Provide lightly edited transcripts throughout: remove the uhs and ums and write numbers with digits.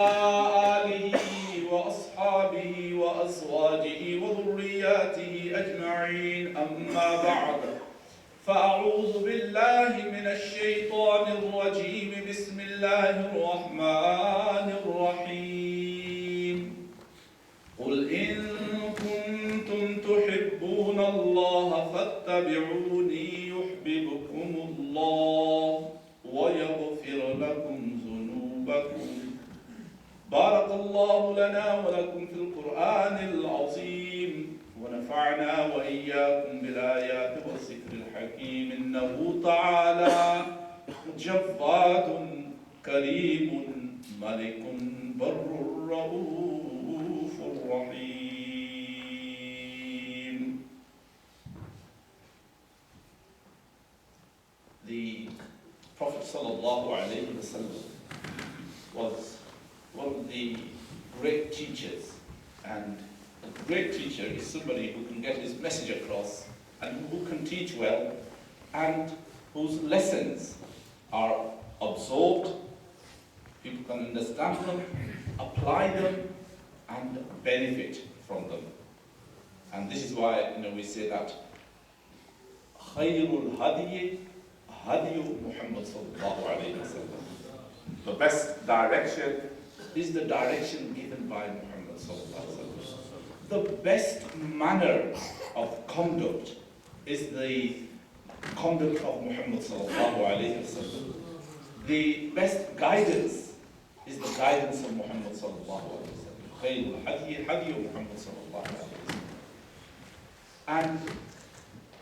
آله وأصحابه وأزواجه وذرياته أجمعين أما بعد فأعوذ بالله من الشيطان الرجيم بسم الله الرحمن الرحيم قل إن كنتم تحبون الله فاتبعوني يحببكم الله ويغفر لكم ذنوبكم بارك الله لنا ولكم في القرآن العظيم ونفعنا وإياكم بالآيات والذكر الحكيم إنه تعالى جواد كريم ملك بر رؤوف رحيم. The Prophet sallallahu alaihi wasallam was one of the great teachers, and a great teacher is somebody who can get his message across and who can teach well and whose lessons are absorbed, people can understand them, apply them and benefit from them. And this is why we say that khayrul hadiyi hadiyu Muhammad sallallahu alayhi wa sallam. The best direction is the direction given by Muhammad sallallahu alaihi wasallam. The best manner of conduct is the conduct of Muhammad sallallahu alaihi wasallam. The best guidance is the guidance of Muhammad sallallahu alaihi wasallam. Khayrul hadi hadi Muhammad sallallahu alaihi wasallam. And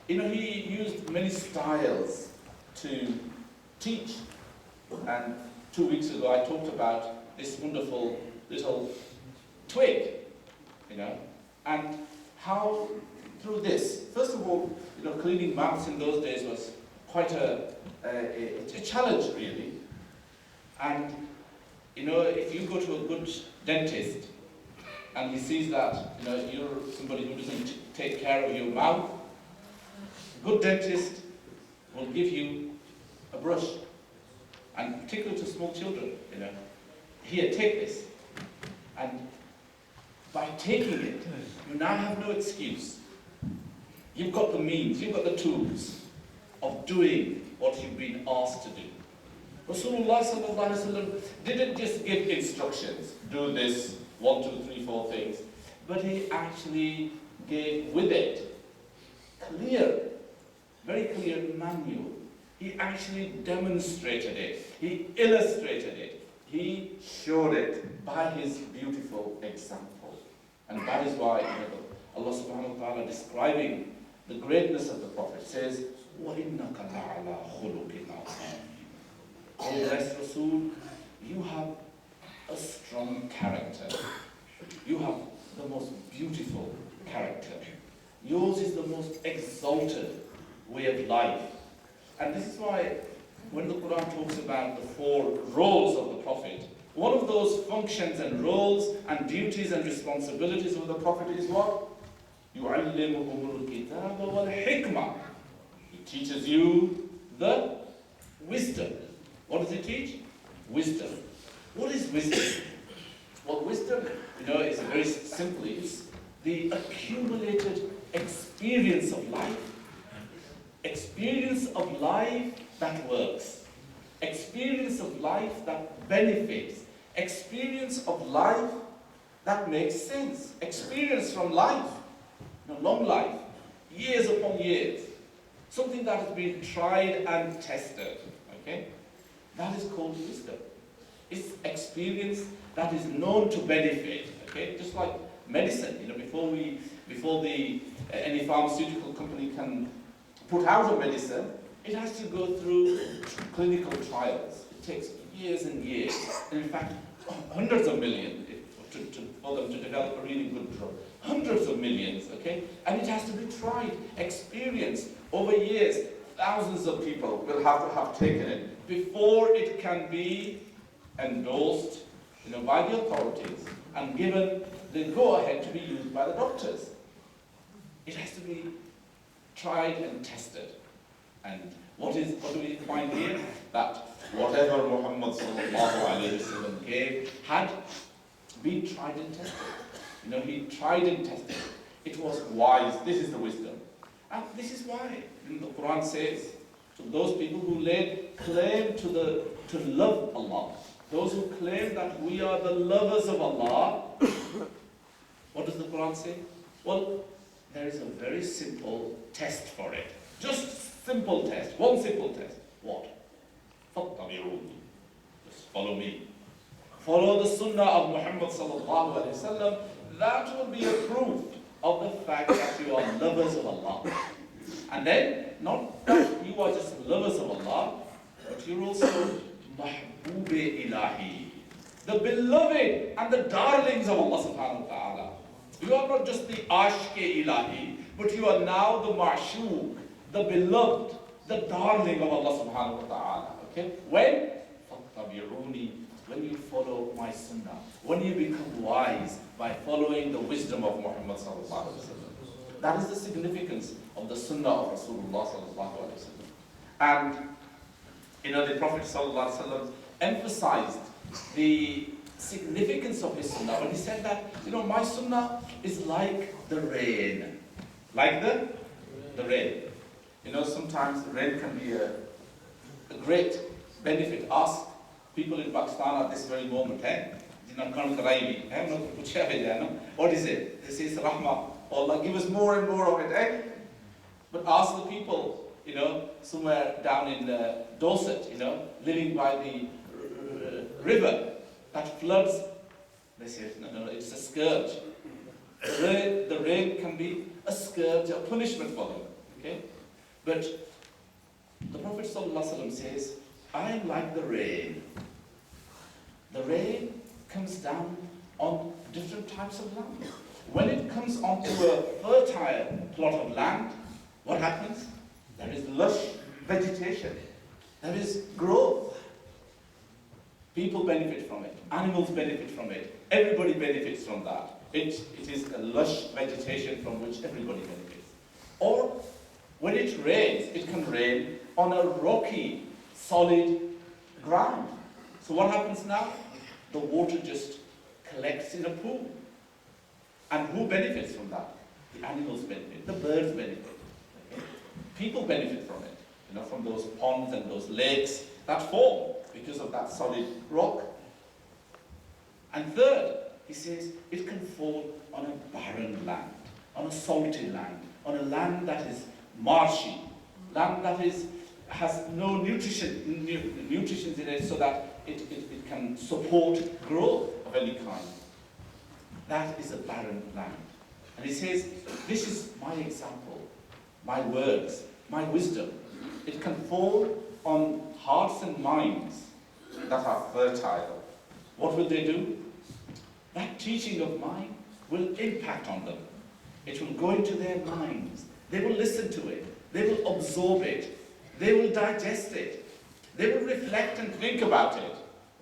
he used many styles to teach. And 2 weeks ago I talked about this wonderful little twig, and how through this, first of all, cleaning mouths in those days was quite a challenge really. And if you go to a good dentist and he sees that you're somebody who doesn't take care of your mouth, a good dentist will give you a brush, and particularly to small children, here, take this. And by taking it, you now have no excuse. You've got the means, you've got the tools of doing what you've been asked to do. Rasulullah sallallahu alaihi wasallam didn't just give instructions, do this, 1, 2, 3, 4 things, but he actually gave with it very clear manual. He actually demonstrated it. He illustrated it. He showed it by his beautiful example. And that is why Allah subhanahu wa ta'ala, describing the greatness of the Prophet, says, وَإِنَّكَ لَعَلَىٰ خُلُقٍ عَظِيمٍ. O blessed Rasul, you have a strong character. You have the most beautiful character. Yours is the most exalted way of life. And this is why when the Quran talks about the 4 roles of the Prophet, one of those functions and roles and duties and responsibilities of the Prophet is what? يُعَلِّمُهُمُ الْكِتَابَ وَالْحِكْمَةِ. He teaches you the wisdom. What does he teach? Wisdom. What is wisdom? Well, wisdom, is very simply, it's the accumulated experience of life. Experience of life that works. Experience of life that benefits. Experience of life that makes sense. Experience from life, long life, years upon years. Something that has been tried and tested. Okay? That is called wisdom. It's experience that is known to benefit. Okay? Just like medicine, before any pharmaceutical company can put out a medicine, it has to go through clinical trials. It takes years and years, and in fact, hundreds of millions for them to develop a really good drug. Hundreds of millions, okay? And it has to be tried, experienced over years. Thousands of people will have to have taken it before it can be endorsed, by the authorities and given the go-ahead to be used by the doctors. It has to be tried and tested. And What do we find here? That whatever Muhammad sallallahu alayhi wasallam gave had been tried and tested. He tried and tested. It was wise. This is the wisdom. And this is why the Quran says to those people who laid claim to love Allah, those who claim that we are the lovers of Allah, what does the Quran say? Well, there is a very simple test for it. Just simple test. One simple test. What? فَاتَّبِعُونِ. Just follow me. Follow the Sunnah of Muhammad sallallahu alaihi wasallam. That will be a proof of the fact that you are lovers of Allah. And then, not that you are just lovers of Allah, but you're also mahboobe ilahi, the beloved and the darlings of Allah subhanahu wa ta'ala. You are not just the ashke ilahi, but you are now the ma'shook, the beloved, the darling of Allah subhanahu wa ta'ala. Okay? When? فَاتَّبِعُونِ. When you follow my sunnah, when you become wise by following the wisdom of Muhammad sallallahu alaihi wasallam. That is the significance of the sunnah of Rasulullah sallallahu alaihi wasallam. And the Prophet sallallahu alaihi wasallam emphasized the significance of his sunnah when he said that, my sunnah is like the rain. Like the rain. Sometimes the rain can be a great benefit. Ask people in Pakistan at this very moment, what is it? This is rahmah. Allah, give us more and more of it, But ask the people, somewhere down in Dorset, living by the river that floods. They say, no, it's a scourge. The rain can be a scourge, a punishment for them. Okay? But the Prophet ﷺ says, I am like the rain. The rain comes down on different types of land. When it comes onto a fertile plot of land, what happens? There is lush vegetation. There is growth. People benefit from it. Animals benefit from it. Everybody benefits from that. It is a lush vegetation from which everybody benefits. Or when it rains, it can rain on a rocky, solid ground. So what happens now? The water just collects in a pool. And who benefits from that? The animals benefit, the birds benefit. Okay? People benefit from it, from those ponds and those lakes that form because of that solid rock. And third, he says, it can fall on a barren land, on a salty land, on a land that is marshy, land that has no nutritions in it so that it can support growth of any kind. That is a barren land. And he says, this is my example, my words, my wisdom. It can fall on hearts and minds that are fertile. What will they do? That teaching of mine will impact on them. It will go into their minds. They will listen to it. They will absorb it. They will digest it. They will reflect and think about it.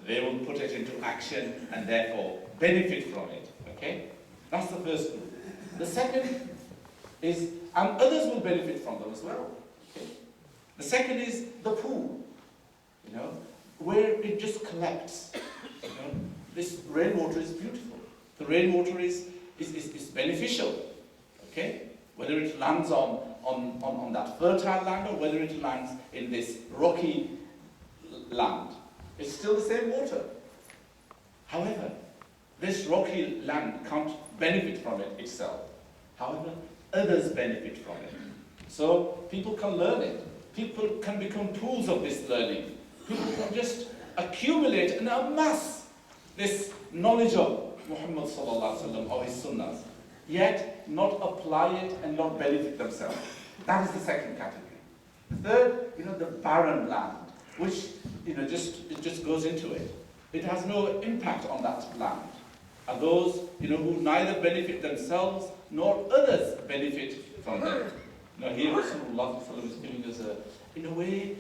They will put it into action and therefore benefit from it. Okay? That's the first group. The second is, and others will benefit from them as well. Okay? The second is the pool, where it just collects. This rainwater is beautiful. The rainwater is beneficial. Okay? Whether it lands on that fertile land or whether it lands in this rocky land, it's still the same water. However, this rocky land can't benefit from it itself. However, others benefit from it. So people can learn it. People can become pools of this learning. People can just accumulate and amass this knowledge of Muhammad sallallahu alaihi wasallam, of his sunnahs, yet not apply it and not benefit themselves. That is the second category. The third, the barren land, which it just goes into it. It has no impact on that land. Are those who neither benefit themselves nor others benefit from them. Here Rasulullah is giving us in a way,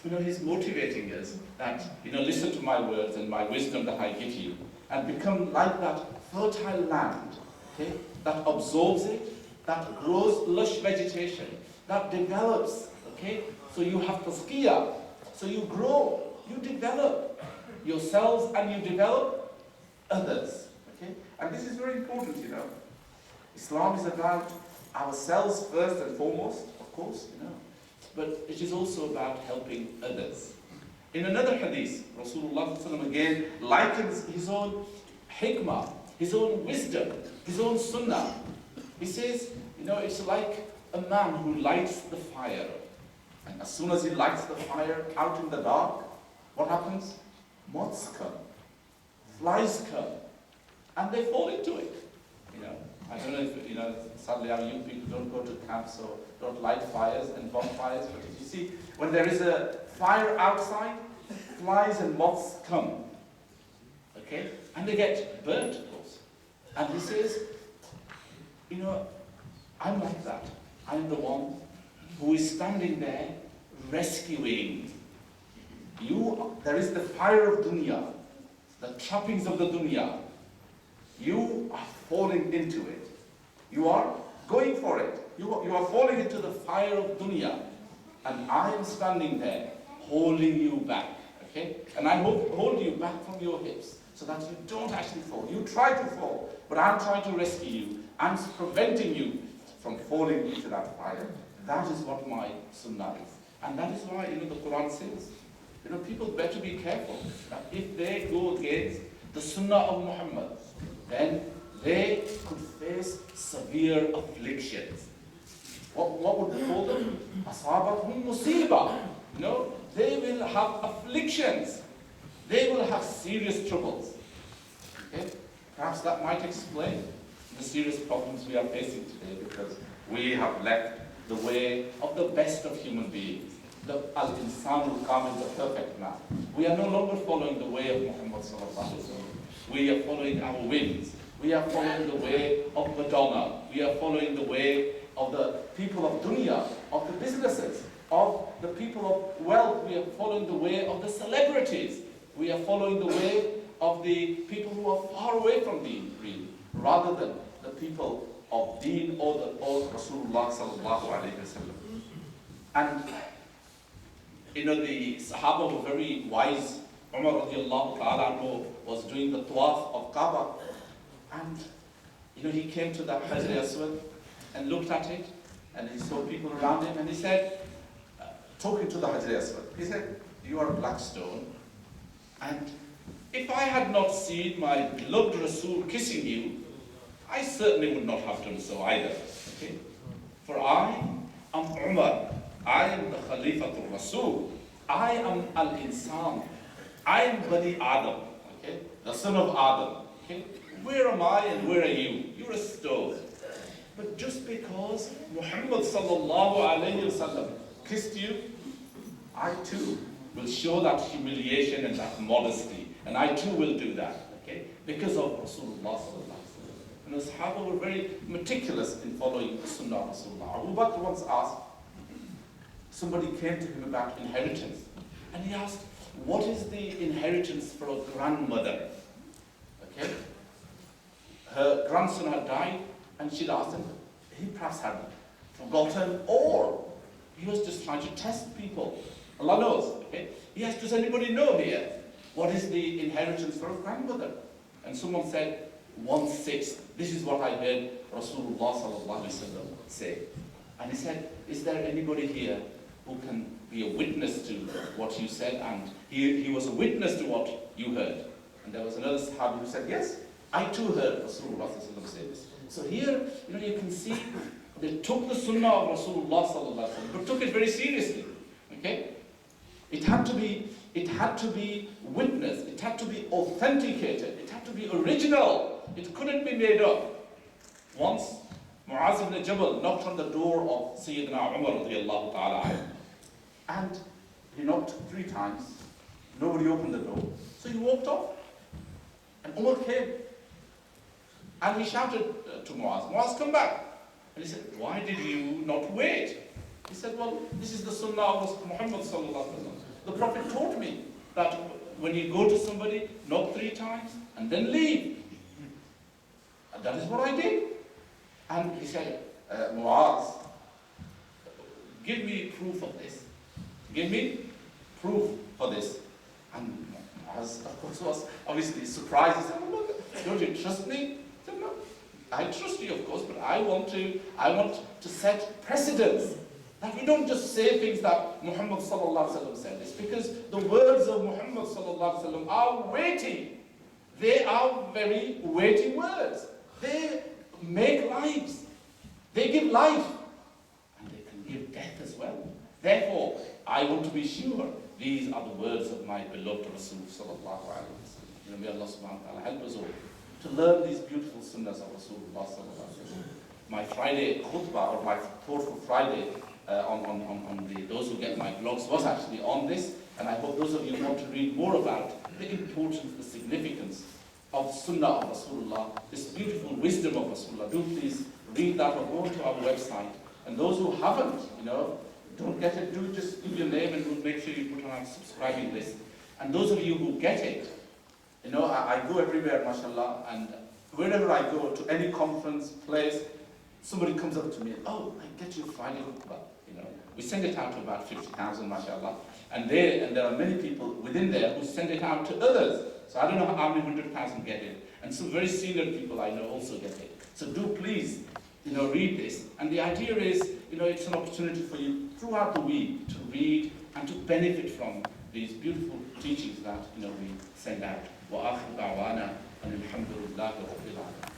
he's motivating us that, listen to my words and my wisdom that I give you, and become like that fertile land, okay, that absorbs it, that grows lush vegetation, that develops, okay, So you have tazkiyah. So you grow, you develop yourselves and you develop others. Okay? And this is very important, you know. Islam is about ourselves first and foremost, of course, you know. But it is also about helping others. In another hadith, Rasulullah again likens his own hikmah, his own wisdom, his own sunnah. He says, you know, it's like a man who lights the fire. And as soon as he lights the fire out in the dark, what happens? Moths come, flies come, and they fall into it. You know, I don't know if, you know, sadly our young people don't go to camps or don't light fires and bonfires, but if you see, when there is a fire outside, flies and moths come. Okay? And they get burnt, of course. And he says, you know, I'm like that. I'm the one who is standing there rescuing you. There is the fire of dunya, the trappings of the dunya. You are falling into it. You are going for it. You are falling into the fire of dunya. And I am standing there holding you back. Okay? And I hold you back from your hips so that you don't actually fall. You try to fall, but I'm trying to rescue you. I'm preventing you from falling into that fire. That is what my sunnah is. And that is why, you know, the Quran says, you know, people better be careful that if they go against the sunnah of Muhammad, then they could face severe afflictions. What would we call them? Asabathum musibah. You know, they will have afflictions. They will have serious troubles. Okay? Perhaps that might explain the serious problems we are facing today, because we have left the way of the best of human beings. The Al-Insan al-Kamil, the perfect man. We are no longer following the way of Muhammad sallallahu alaihi wasallam. We are following our whims. We are following the way of Madonna. We are following the way of the people of dunya, of the businesses, of the people of wealth. We are following the way of the celebrities. We are following the way of the people who are far away from deen, really, rather than the people of deen or the old Rasulullah sallallahu alaihi wasallam. And you know, the Sahaba were very wise. Umar radiallahu ta'ala anhu was doing the tawaf of Kaaba, and you know, he came to that Hajar Aswad and looked at it, and he saw people around him, and he said, talking to the Hajar Aswad, he said, you are a black stone, and if I had not seen my beloved Rasul kissing you, I certainly would not have done so either. Okay? For I am Umar, I am the Khalifatul Rasul, I am Al-Insan, I am Bani Adam, okay? The son of Adam. Okay? Where am I and where are you? You're a stone. But just because Muhammad sallallahu alayhi wasallam kissed you, I too will show that humiliation and that modesty. And I too will do that, okay? Because of Rasulullah sallallahu alayhi wasallam. And the Sahaba were very meticulous in following the Sunnah of Rasulullah. Abu Bakr once asked, somebody came to him about inheritance. And he asked, what is the inheritance for a grandmother? Okay? Her grandson had died, and she'd asked him, he perhaps had forgotten, or he was just trying to test people. Allah knows. Okay? He asked, does anybody know here what is the inheritance for a grandmother? And someone said, 1/6. This is what I heard Rasulullah sallallahu alaihi wasallam say. And he said, is there anybody here who can be a witness to what you said? And he was a witness to what you heard. And there was another Sahabi who said, yes, I too heard Rasulullah sallallahu alaihi wasallam say this. So here, you know, you can see they took the Sunnah of Rasulullah sallallahu alaihi wasallam, but took it very seriously. Okay? It had to be witnessed. It had to be authenticated. It had to be original. It couldn't be made up. Once, Mu'az ibn Jabal knocked on the door of Sayyidina Umar radiallahu ta'ala anhu. And he knocked 3 times. Nobody opened the door. So he walked off. And Umar came. And he shouted to Mu'az, Mu'az, come back. And he said, why did you not wait? He said, well, this is the Sunnah of Muhammad sallallahu alaihi wasallam. The Prophet taught me that when you go to somebody, knock 3 times and then leave. And that is what I did. And he said, Mu'az, give me proof of this. Give me proof for this. And as of course was obviously surprised. He said, oh, look, don't you trust me? I said, no, I trust you, of course, but I want to set precedents. That we don't just say things that Muhammad sallallahu alaihi wasallam said. It's because the words of Muhammad sallallahu alaihi wasallam are weighty. They are very weighty words. They make lives. They give life. And they can give death as well. Therefore, I want to be sure these are the words of my beloved Rasul sallallahu alaihi wasallam. May Allah subhanahu wa ta'ala help us all to learn these beautiful sunnahs of Rasulullah sallallahu alaihi wasallam. My Friday khutbah, or my thought for Friday, on those who get my blogs was actually on this, and I hope those of you who want to read more about the importance, the significance of Sunnah of Rasulullah, this beautiful wisdom of Rasulullah, do please read that or go to our website. And those who haven't, don't get it, do just give your name and we'll make sure you put on our subscribing list. And those of you who get it, I go everywhere, mashallah, and wherever I go, to any conference, place, somebody comes up to me, oh, I get your Friday khutbah. We send it out to about 50,000, mashallah. And there are many people within there who send it out to others. So I don't know how many 100,000 get it. And some very senior people I know also get it. So do please, read this. And the idea is, it's an opportunity for you throughout the week to read and to benefit from these beautiful teachings that, we send out. Wa akhiru da'wana and alhamdulillahi rabbil alamin.